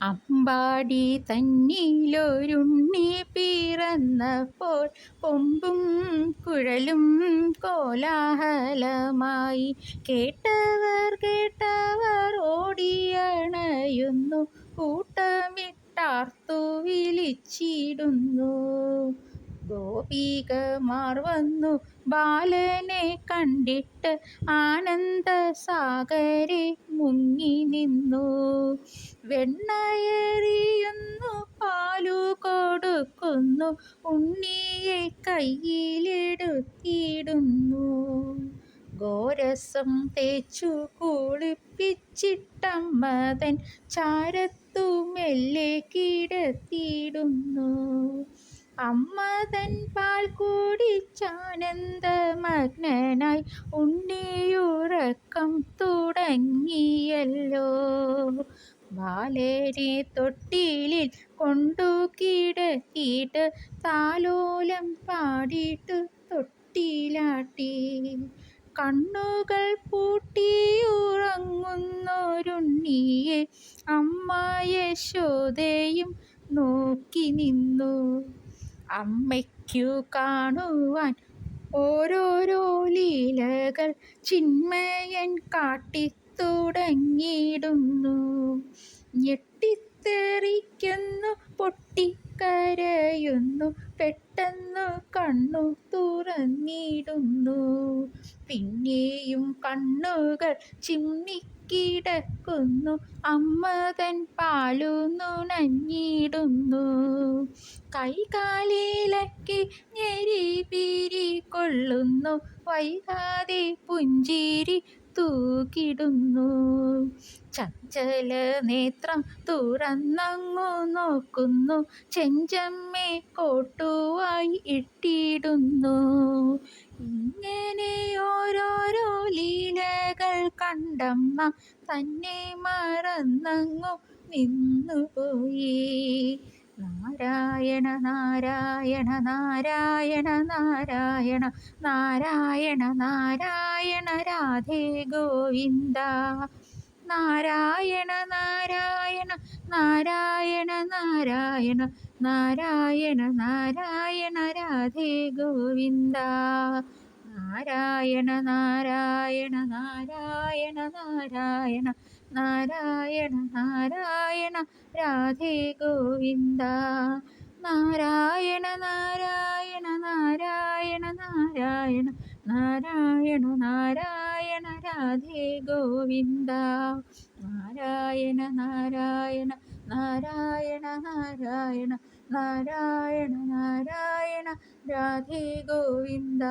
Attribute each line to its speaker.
Speaker 1: അമ്പാടി തന്നിലൊരുണ്ണി പിറന്നപ്പോൾ കൊമ്പും കുഴലും കോലാഹലമായി. കേട്ടവർ ഓടിയണയുന്നു, കൂട്ടമിട്ടാർത്തു വിളിച്ചിടുന്നു. ഗോപികമാർ വന്നു ബാലനെ കണ്ടിട്ട് ആനന്ദസാഗരെ മുങ്ങി നിന്നു. വെണ്ണയെറിയുന്നു, പാലു കൊടുക്കുന്നു, ഉണ്ണിയെ കയ്യിലെടുത്തിടുന്നു. ഗോരസം തേച്ചു കുളിപ്പിച്ചിട്ടമ്മതൻ ചാരത്തു മെല്ലെ കിടത്തിയിടുന്നു. അമ്മതൻ പാൽ കുടിച്ചാനന്ദമഗ്നനായി ഉണ്ണിയുറക്കം തുടങ്ങിയല്ലോ. ബാലനെ തൊട്ടിലിൽ കൊണ്ടു കിടത്തിയിട്ട് താലോലം പാടിയിട്ടു തൊട്ടിലാട്ടി. കണ്ണുകൾ പൂട്ടിയുറങ്ങുന്നൊരുണ്ണിയെ അമ്മ യശോദയും നോക്കി നിന്നു. അമ്മയ്ക്കു കാണുവാൻ ഓരോരോ ലീലകൾ ചിന്മയൻ കാട്ടിത്തുടങ്ങിയിടുന്നു. ഞെട്ടിത്തെറിക്കുന്നു, പൊട്ടിക്കരയുന്നു, പെട്ടെന്നു കണ്ണു തുറന്നിടുന്നു. പിന്നെയും കണ്ണുകൾ ചിമ്മിക്കിടക്കുന്നു, അമ്മതൻ പാലു നുണഞ്ഞിടുന്നു. കൈകാലിലക്കി ഞെരിപിരി കൊള്ളുന്നു, വൈകാതെ പുഞ്ചിരി തൂകിടുന്നു. ചഞ്ചല നേത്രം തുറന്നങ്ങു നോക്കുന്നു, ചെഞ്ചമ്മേ കോട്ടുവായി ഇട്ടിടുന്നു. ഇങ്ങനെ ഓരോരോ ലീലകൾ കണ്ടമ്മ തന്നെ മറന്നങ്ങു നിന്നുപോയി. നാരായണ നാരായണ നാരായണ നാരായണ നാരായണ നാരായണ രാധേ ഗോവിന്ദ. നാരായണ നാരായണ നാരായണ നാരായണ നാരായണ നാരായണ രാധേ ഗോവിന്ദ. നാരായണ നാരായണ നാരായണ നാരായണ നാരായണ നാരായണ രാധേ ഗോവിന്ദ. നാരായണ നാരായണ നാരായണ നാരായണ നാരായണ നാരായണ രാധേ ഗോവിന്ദ. നാരായണ നാരായണ നാരായണ നാരായണ നാരായണ നാരായണ രാധേ ഗോവിന്ദ.